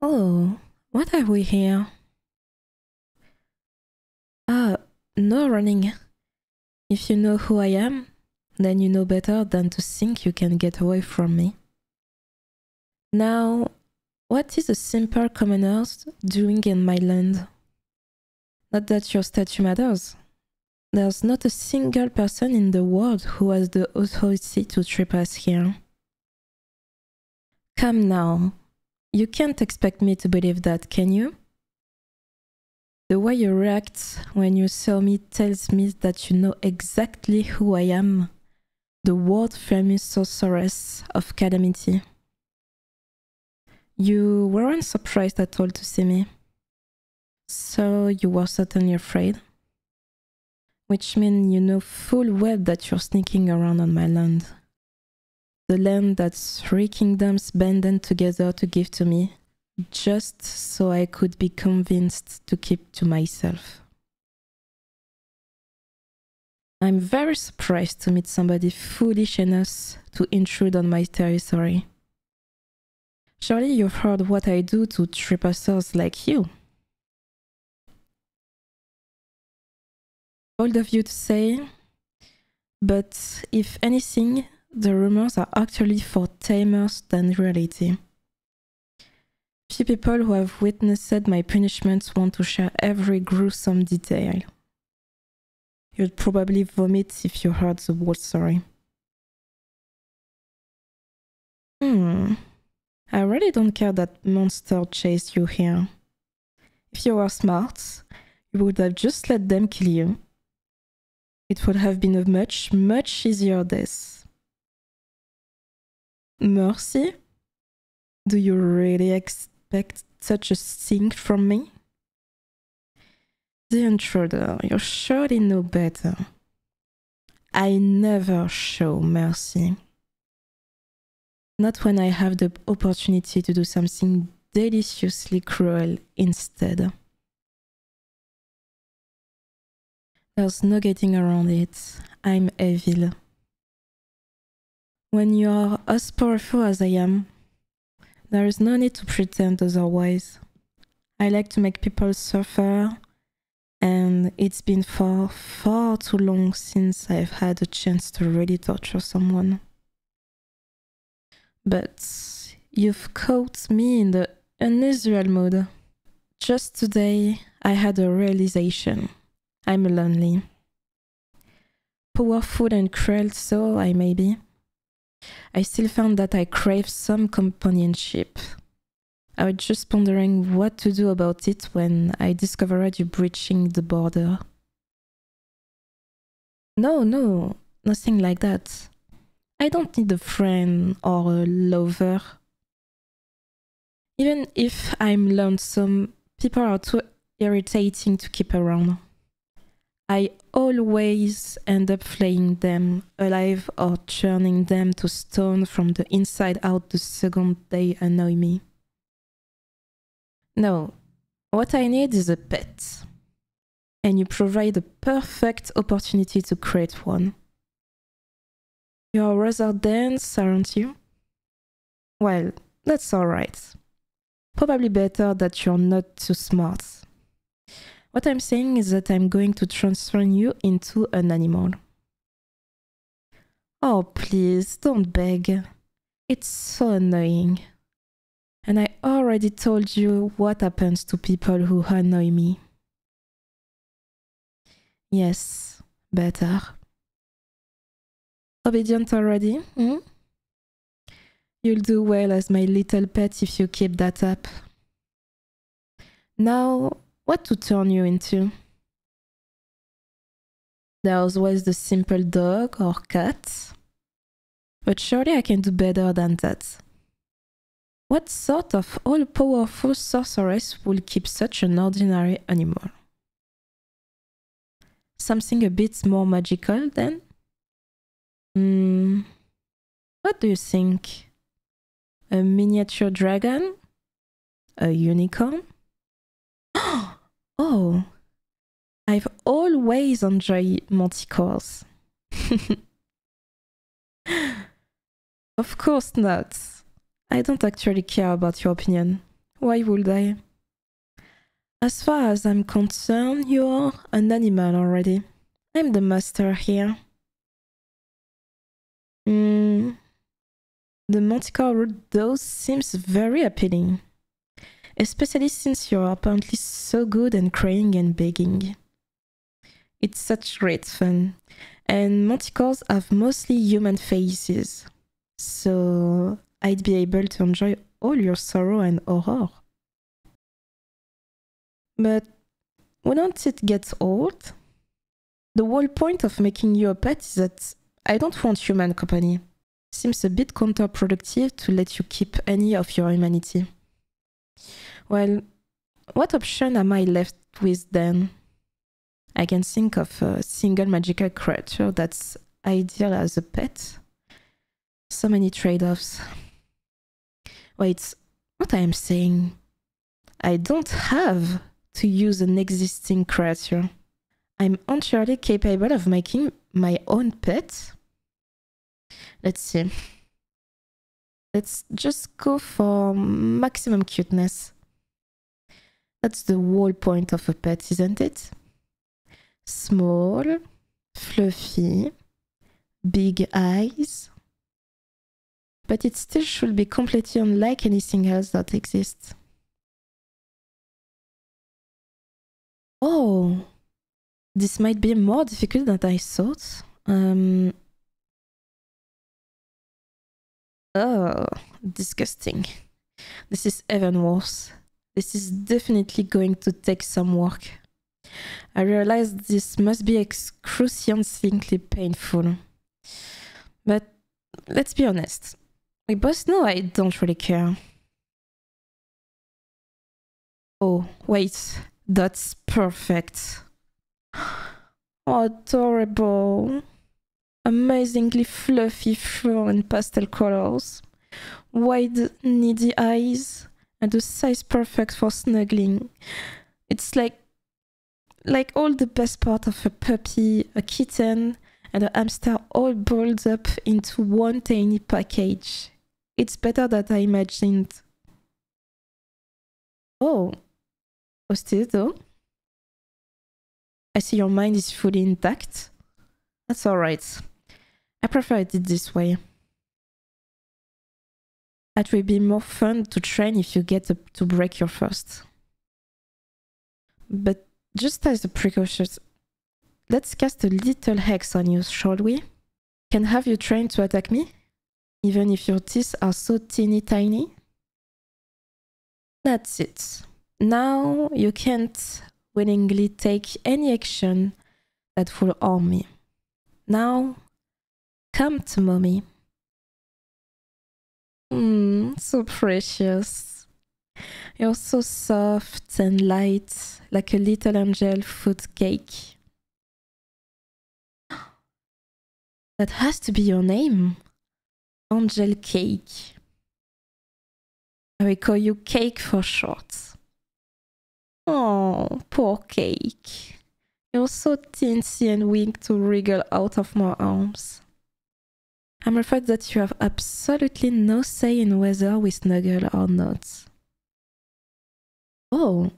Oh, what have we here? Ah, no running. If you know who I am, then you know better than to think you can get away from me. Now, what is a simple commoner doing in my land? Not that your statue matters. There's not a single person in the world who has the authority to trespass here. Come now. You can't expect me to believe that, can you? The way you react when you saw me tells me that you know exactly who I am, the world-famous sorceress of Calamity. You weren't surprised at all to see me, so you were certainly afraid. Which means you know full well that you're sneaking around on my land. The land that 3 kingdoms banded together to give to me, just so I could be convinced to keep to myself. I'm very surprised to meet somebody foolish enough to intrude on my territory. Surely you've heard what I do to trespassers like you. Bold of you to say, but if anything, the rumors are actually for tamers than reality. Few people who have witnessed my punishments want to share every gruesome detail. You'd probably vomit if you heard the whole story. I really don't care that monster chased you here. If you were smart, you would have just let them kill you. It would have been a much, much easier death. Mercy? Do you really expect such a thing from me? The intruder, you surely know better. I never show mercy. Not when I have the opportunity to do something deliciously cruel instead. There's no getting around it. I'm evil. When you are as powerful as I am, there is no need to pretend otherwise. I like to make people suffer, and it's been far, far too long since I've had a chance to really torture someone. But you've caught me in the unusual mood. Just today, I had a realization. I'm lonely. Powerful and cruel so I may be, I still found that I crave some companionship. I was just pondering what to do about it when I discovered you breaching the border. No, nothing like that. I don't need a friend or a lover. Even if I'm lonesome, people are too irritating to keep around. I always end up flaying them alive or churning them to stone from the inside out the second they annoy me. No, what I need is a pet. And you provide the perfect opportunity to create one. You're rather dense, aren't you? Well, that's alright. Probably better that you're not too smart. What I'm saying is that I'm going to transform you into an animal. Oh, please, don't beg. It's so annoying. And I already told you what happens to people who annoy me. Yes, better. Obedient already? You'll do well as my little pet if you keep that up. Now, what to turn you into? There's always the simple dog or cat. But surely I can do better than that. What sort of all-powerful sorceress will keep such an ordinary animal? Something a bit more magical, then? What do you think? A miniature dragon? A unicorn? Oh, I've always enjoyed manticores. Of course not. I don't actually care about your opinion. Why would I? As far as I'm concerned, you're an animal already. I'm the master here. The Manticore root dose seems very appealing. Especially since you're apparently so good and crying and begging. It's such great fun. And Manticores have mostly human faces. So I'd be able to enjoy all your sorrow and horror. But wouldn't it get old? The whole point of making you a pet is that I don't want human company. Seems a bit counterproductive to let you keep any of your humanity. Well, what option am I left with then? I can think of a single magical creature that's ideal as a pet. So many trade-offs. Wait, what I am saying? I don't have to use an existing creature. I'm entirely capable of making my own pet. Let's see. Let's just go for maximum cuteness. That's the whole point of a pet, isn't it? Small, fluffy, big eyes. But it still should be completely unlike anything else that exists. Oh, this might be more difficult than I thought. Oh, disgusting. This is even worse. This is definitely going to take some work. I realize this must be excruciatingly painful. But let's be honest. We both know I don't really care. Oh, wait. That's perfect. Oh, adorable. Amazingly fluffy fur and pastel colors. Wide, needy eyes. And a size perfect for snuggling. It's like all the best part of a puppy, a kitten, and a hamster all balled up into one tiny package. It's better than I imagined. Oh, still though? I see your mind is fully intact. That's alright. I prefer it this way. It will be more fun to train if you get to break your first. But just as a precaution, let's cast a little hex on you, shall we? Can have you trained to attack me? Even if your teeth are so teeny tiny? That's it. Now you can't willingly take any action that will harm me. Now, come to mommy. So precious. You're so soft and light, like a little angel food cake. That has to be your name. Angel Cake. I will call you Cake for short. Oh, poor Cake. You're so teensy and weak to wriggle out of my arms. I'm afraid that you have absolutely no say in whether we snuggle or not. Oh,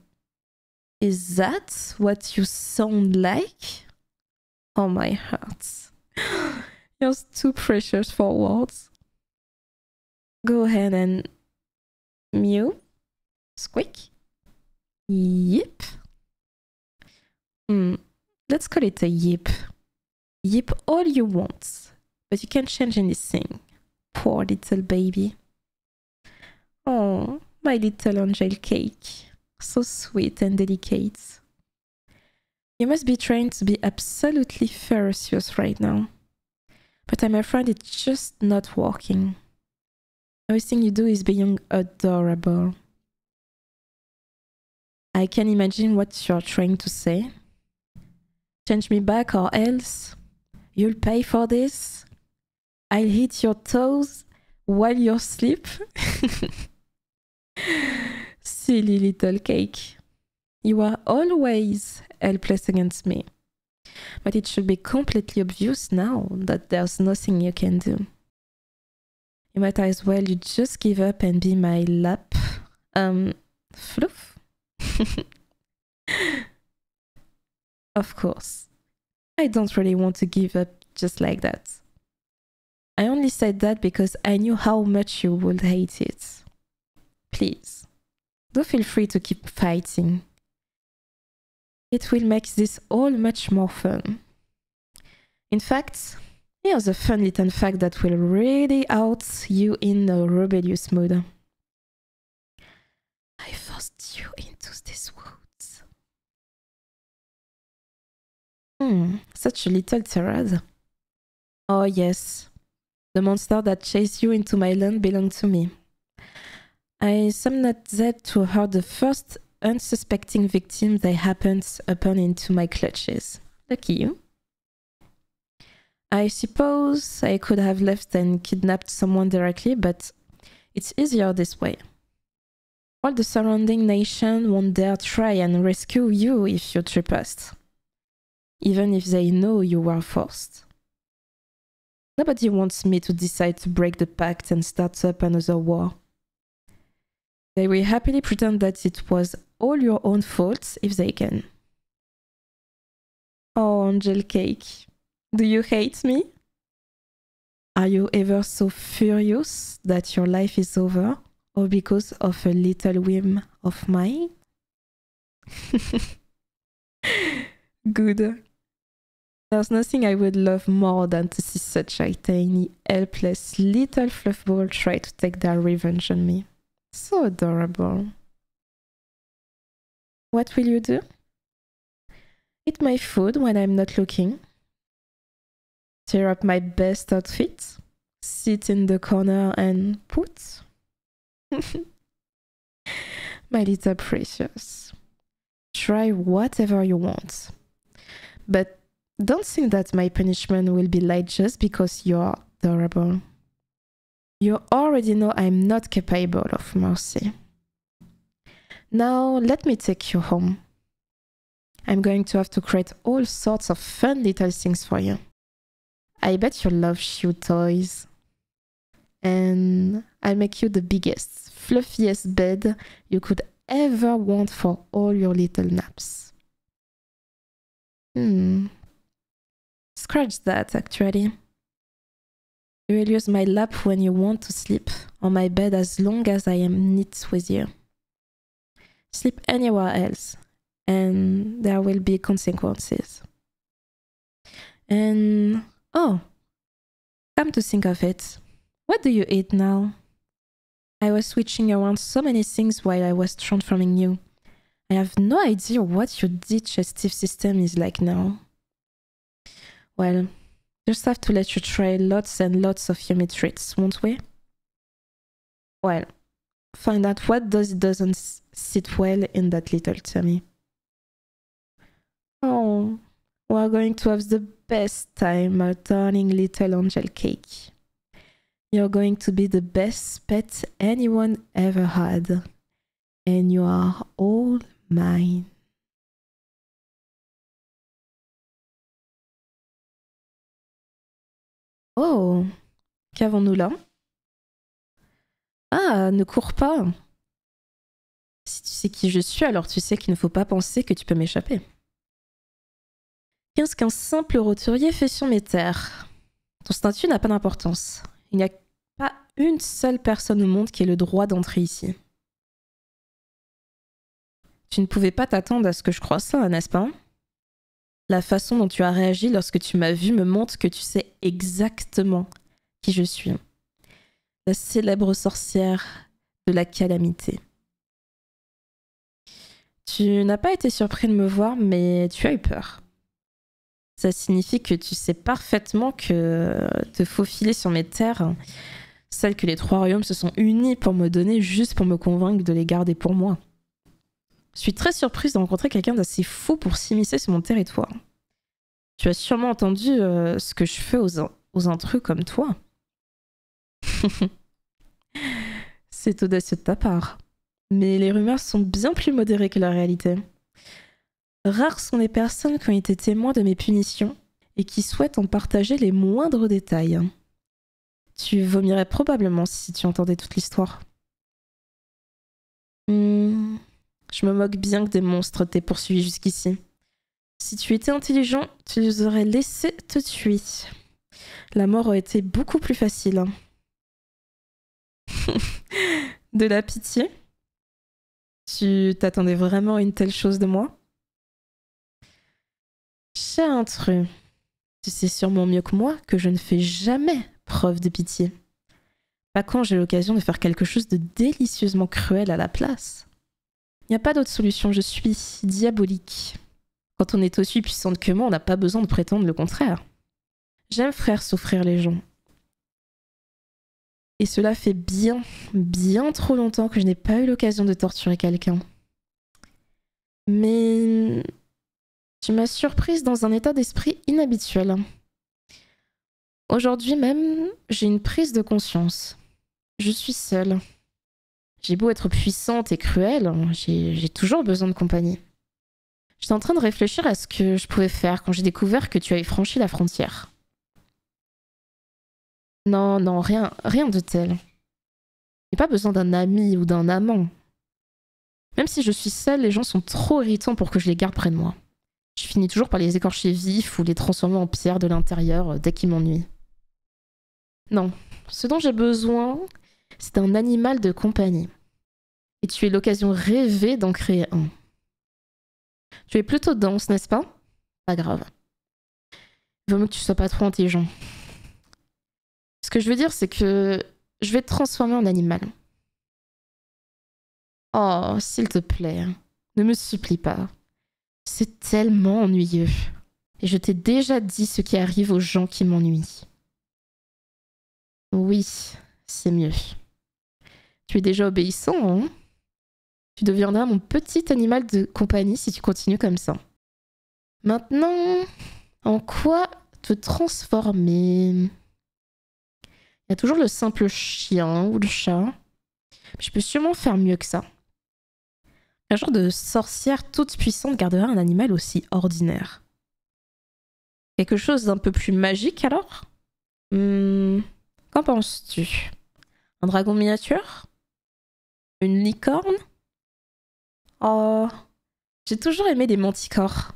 is that what you sound like? Oh, my heart. You're too precious for words. Go ahead and mew, squeak, yip. Let's call it a yip. Yip all you want, but you can't change anything. Poor little baby. Oh, my little angel cake. So sweet and delicate. You must be trying to be absolutely ferocious right now. But I'm afraid it's just not working. Everything you do is being adorable. I can imagine what you're trying to say. Change me back or else you'll pay for this. I'll hit your toes while you sleep. Silly little cake. You are always helpless against me. But it should be completely obvious now that there's nothing you can do. You might as well you just give up and be my lap. Fluff? Of course. I don't really want to give up just like that. I only said that because I knew how much you would hate it. Please, do feel free to keep fighting. It will make this all much more fun. In fact, here's a fun little fact that will really out you in a rebellious mood. I forced you into these woods. Such a little tirade. Oh yes, the monster that chased you into my land belonged to me. I summoned that to hurt the first unsuspecting victim they happened upon into my clutches. Lucky you. I suppose I could have left and kidnapped someone directly, but it's easier this way. All the surrounding nation won't dare try and rescue you if you trespassed, even if they know you were forced. Nobody wants me to decide to break the pact and start up another war. They will happily pretend that it was all your own fault if they can. Oh, Angel Cake, do you hate me? Are you ever so furious that your life is over, or because of a little whim of mine? Good. There's nothing I would love more than to see such a tiny, helpless little fluffball try to take their revenge on me. So adorable. What will you do? Eat my food when I'm not looking. Tear up my best outfit. Sit in the corner and put. My little precious. Try whatever you want. But don't think that my punishment will be light just because you're adorable. You already know I'm not capable of mercy. Now let me take you home. I'm going to have to create all sorts of fun little things for you. I bet you love shoe toys. And I'll make you the biggest, fluffiest bed you could ever want for all your little naps. Scratch that, actually. You will use my lap when you want to sleep, or my bed as long as I am knit with you. Sleep anywhere else, and there will be consequences. And, oh, come to think of it, what do you eat now? I was switching around so many things while I was transforming you. I have no idea what your digestive system is like now. Well, just have to let you try lots and lots of yummy treats, won't we? Well, find out what doesn't sit well in that little tummy. Oh, we're going to have the best time, my darling little Angel Cake. You're going to be the best pet anyone ever had. And you are all mine. Oh, qu'avons-nous là? Ah, ne cours pas. Si tu sais qui je suis, alors tu sais qu'il ne faut pas penser que tu peux m'échapper. Qu'est-ce qu'un simple roturier fait sur mes terres? Ton statut n'a pas d'importance. Il n'y a pas une seule personne au monde qui ait le droit d'entrer ici. Tu ne pouvais pas t'attendre à ce que je croie ça, n'est-ce pas? La façon dont tu as réagi lorsque tu m'as vu me montre que tu sais exactement qui je suis. La célèbre sorcière de la calamité. Tu n'as pas été surpris de me voir, mais tu as eu peur. Ça signifie que tu sais parfaitement que te faufiler sur mes terres, celles que les trois royaumes se sont unis pour me donner juste pour me convaincre de les garder pour moi. Je suis très surprise de rencontrer quelqu'un d'assez fou pour s'immiscer sur mon territoire. Tu as sûrement entendu ce que je fais aux intrus comme toi. C'est audacieux de ta part. Mais les rumeurs sont bien plus modérées que la réalité. Rares sont les personnes qui ont été témoins de mes punitions et qui souhaitent en partager les moindres détails. Tu vomirais probablement si tu entendais toute l'histoire. Je me moque bien que des monstres t'aient poursuivi jusqu'ici. Si tu étais intelligent, tu les aurais laissés te tuer. La mort aurait été beaucoup plus facile. De la pitié? Tu t'attendais vraiment à une telle chose de moi? Cher intrus, tu sais sûrement mieux que moi que je ne fais jamais preuve de pitié. Pas quand j'ai l'occasion de faire quelque chose de délicieusement cruel à la place. Il n'y a pas d'autre solution, je suis diabolique. Quand on est aussi puissante que moi, on n'a pas besoin de prétendre le contraire. J'aime faire souffrir les gens. Et cela fait bien, bien trop longtemps que je n'ai pas eu l'occasion de torturer quelqu'un. Mais tu m'as surprise dans un état d'esprit inhabituel. Aujourd'hui même, j'ai une prise de conscience. Je suis seule. J'ai beau être puissante et cruelle, j'ai toujours besoin de compagnie. J'étais en train de réfléchir à ce que je pouvais faire quand j'ai découvert que tu avais franchi la frontière. Non, non, rien de tel. J'ai pas besoin d'un ami ou d'un amant. Même si je suis seule, les gens sont trop irritants pour que je les garde près de moi. Je finis toujours par les écorcher vifs ou les transformer en pierre de l'intérieur dès qu'ils m'ennuient. Non, ce dont j'ai besoin, c'est un animal de compagnie. Et tu es l'occasion rêvée d'en créer un. Tu es plutôt dense, n'est-ce pas? Pas grave. Il vaut mieux que tu sois pas trop intelligent. Ce que je veux dire, c'est que je vais te transformer en animal. Oh, s'il te plaît, ne me supplie pas. C'est tellement ennuyeux. Et je t'ai déjà dit ce qui arrive aux gens qui m'ennuient. Oui, c'est mieux. Tu es déjà obéissant, hein? Tu deviendras mon petit animal de compagnie si tu continues comme ça. Maintenant, en quoi te transformer? Il y a toujours le simple chien ou le chat. Je peux sûrement faire mieux que ça. Un genre de sorcière toute puissante garderait un animal aussi ordinaire. Quelque chose d'un peu plus magique alors? Qu'en penses-tu? Un dragon miniature? Une licorne? Oh, j'ai toujours aimé les manticores.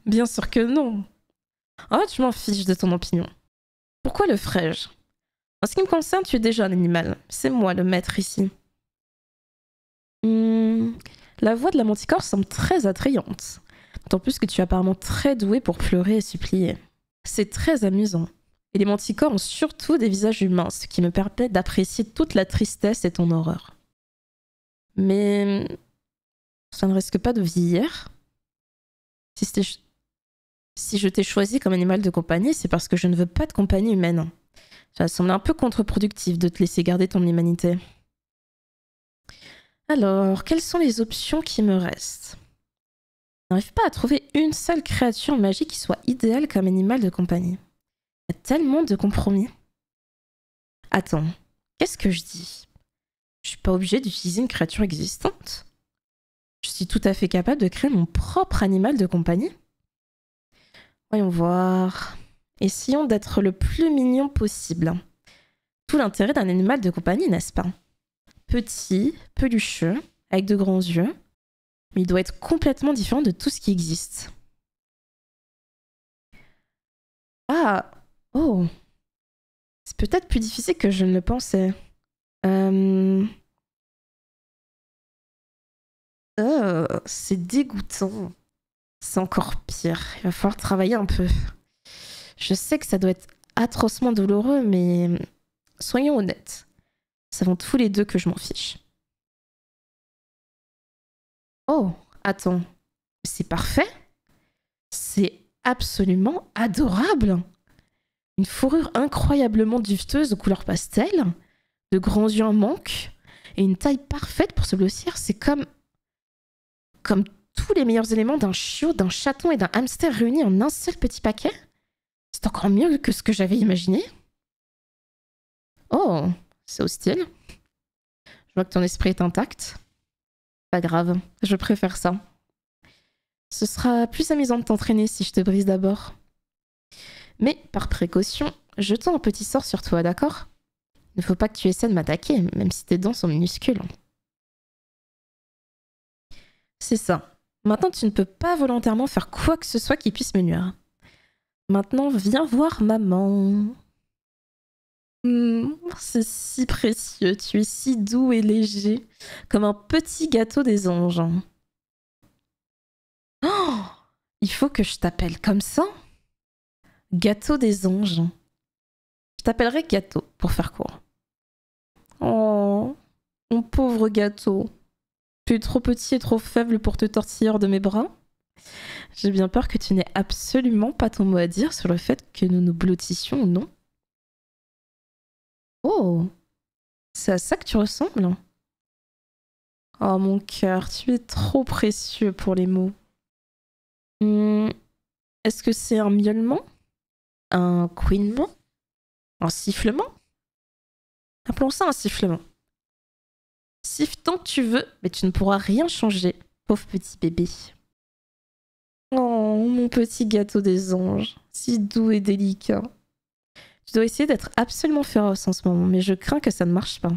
Bien sûr que non. Oh, tu m'en fiches de ton opinion. Pourquoi le ferais-je? En ce qui me concerne, tu es déjà un animal. C'est moi le maître ici. La voix de la manticore semble très attrayante. D'autant plus que tu es apparemment très doué pour pleurer et supplier. C'est très amusant. Et les manticores ont surtout des visages humains, ce qui me permet d'apprécier toute la tristesse et ton horreur. Mais ça ne risque pas de vieillir. Si je t'ai choisi comme animal de compagnie, c'est parce que je ne veux pas de compagnie humaine. Ça semble un peu contre-productif de te laisser garder ton humanité. Alors, quelles sont les options qui me restent? Je n'arrive pas à trouver une seule créature magique qui soit idéale comme animal de compagnie. Il y a tellement de compromis. Attends, qu'est-ce que je dis? Je suis pas obligée d'utiliser une créature existante. Je suis tout à fait capable de créer mon propre animal de compagnie. Voyons voir. Essayons d'être le plus mignon possible. Tout l'intérêt d'un animal de compagnie, n'est-ce pas? Petit, pelucheux, avec de grands yeux, mais il doit être complètement différent de tout ce qui existe. Ah, oh, c'est peut-être plus difficile que je ne le pensais. C'est dégoûtant. C'est encore pire. Il va falloir travailler un peu. Je sais que ça doit être atrocement douloureux, mais soyons honnêtes. Nous savons tous les deux que je m'en fiche. Oh, attends. C'est parfait. C'est absolument adorable. Une fourrure incroyablement duveteuse de couleur pastel, de grands yeux en manque, et une taille parfaite pour se blossir. C'est comme tous les meilleurs éléments d'un chiot, d'un chaton et d'un hamster réunis en un seul petit paquet. C'est encore mieux que ce que j'avais imaginé. Oh, c'est hostile. Je vois que ton esprit est intact. Pas grave, je préfère ça. Ce sera plus amusant de t'entraîner si je te brise d'abord. Mais, par précaution, jetons un petit sort sur toi, d'accord? Il ne faut pas que tu essaies de m'attaquer, même si tes dents sont minuscules. C'est ça. Maintenant, tu ne peux pas volontairement faire quoi que ce soit qui puisse me nuire. Maintenant, viens voir maman. C'est si précieux, tu es si doux et léger, comme un petit gâteau des anges. Oh, il faut que je t'appelle comme ça? Gâteau des anges. Je t'appellerai Gâteau, pour faire court. Oh, mon pauvre gâteau. Tu es trop petit et trop faible pour te tortiller hors de mes bras? J'ai bien peur que tu n'aies absolument pas ton mot à dire sur le fait que nous nous blottissions ou non. Oh, c'est à ça que tu ressembles? Oh mon cœur, tu es trop précieux pour les mots. Est-ce que c'est un miaulement? Un couinement? Un sifflement? Appelons ça un sifflement. Siffle tant que tu veux, mais tu ne pourras rien changer, pauvre petit bébé. Oh, mon petit gâteau des anges, si doux et délicat. Tu dois essayer d'être absolument féroce en ce moment, mais je crains que ça ne marche pas.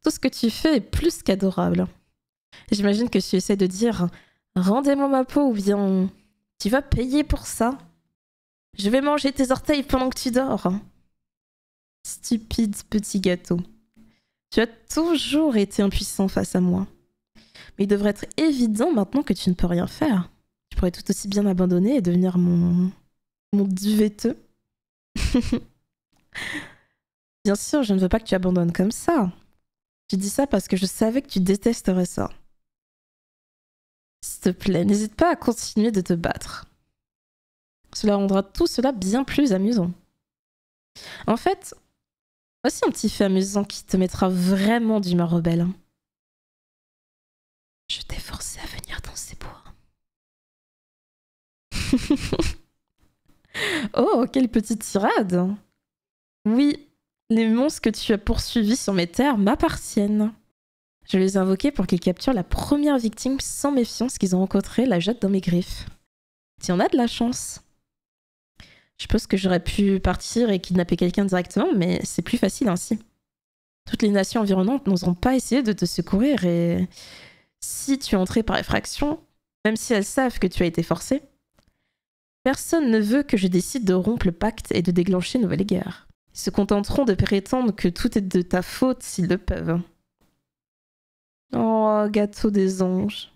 Tout ce que tu fais est plus qu'adorable. J'imagine que tu essaies de dire « Rendez-moi ma peau » ou bien « Tu vas payer pour ça. Je vais manger tes orteils pendant que tu dors. » Stupide petit gâteau. Tu as toujours été impuissant face à moi. Mais il devrait être évident maintenant que tu ne peux rien faire. Tu pourrais tout aussi bien m'abandonner et devenir mon duveteux. Bien sûr, je ne veux pas que tu abandonnes comme ça. Je dis ça parce que je savais que tu détesterais ça. S'il te plaît, n'hésite pas à continuer de te battre. Cela rendra tout cela bien plus amusant. En fait, voici un petit fait amusant qui te mettra vraiment d'humeur rebelle. Je t'ai forcé à venir dans ces bois. Oh, quelle petite tirade! Oui, les monstres que tu as poursuivis sur mes terres m'appartiennent. Je les ai invoqués pour qu'ils capturent la première victime sans méfiance qu'ils ont rencontrée, la jettent dans mes griffes. Tu en as de la chance. Je pense que j'aurais pu partir et kidnapper quelqu'un directement, mais c'est plus facile ainsi. Toutes les nations environnantes n'oseront pas essayer de te secourir et si tu es entré par effraction, même si elles savent que tu as été forcé, personne ne veut que je décide de rompre le pacte et de déclencher une nouvelle guerre. Ils se contenteront de prétendre que tout est de ta faute s'ils le peuvent. Oh, gâteau des anges.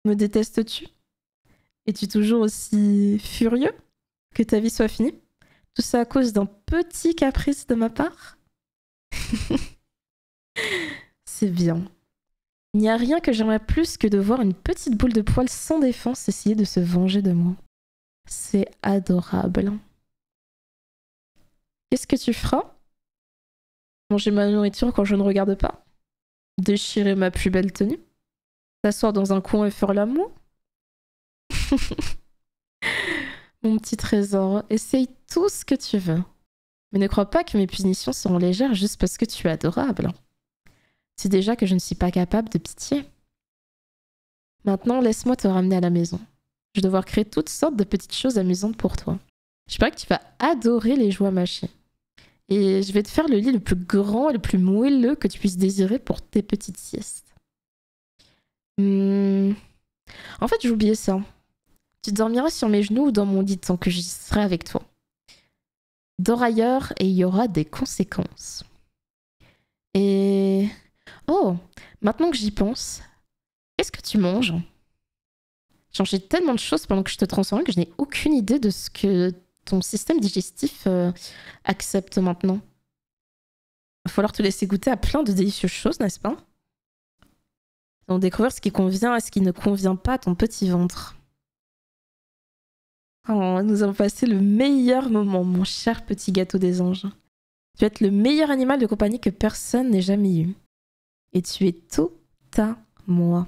Me détestes-tu? Es-tu toujours aussi furieux que ta vie soit finie? Tout ça à cause d'un petit caprice de ma part? C'est bien. Il n'y a rien que j'aimerais plus que de voir une petite boule de poils sans défense essayer de se venger de moi. C'est adorable. Qu'est-ce que tu feras? Manger ma nourriture quand je ne regarde pas? Déchirer ma plus belle tenue? T'asseoir dans un coin et faire l'amour? Mon petit trésor, essaye tout ce que tu veux. Mais ne crois pas que mes punitions seront légères juste parce que tu es adorable. C'est déjà que je ne suis pas capable de pitié. Maintenant, laisse-moi te ramener à la maison. Je vais devoir créer toutes sortes de petites choses amusantes pour toi. Je parie que tu vas adorer les jouets mâchés. Et je vais te faire le lit le plus grand et le plus moelleux que tu puisses désirer pour tes petites siestes. En fait, j'ai oublié ça. Tu dormiras sur mes genoux ou dans mon lit tant que j'y serai avec toi. Dors ailleurs et il y aura des conséquences. Et... Oh, maintenant que j'y pense, qu'est-ce que tu manges? J'ai tellement de choses pendant que je te transforme que je n'ai aucune idée de ce que ton système digestif accepte maintenant. Il va falloir te laisser goûter à plein de délicieuses choses, n'est-ce pas? Donc découvrir ce qui convient et ce qui ne convient pas à ton petit ventre. Oh, nous avons passé le meilleur moment, mon cher petit gâteau des anges. Tu vas être le meilleur animal de compagnie que personne n'ait jamais eu. Et tu es tout à moi.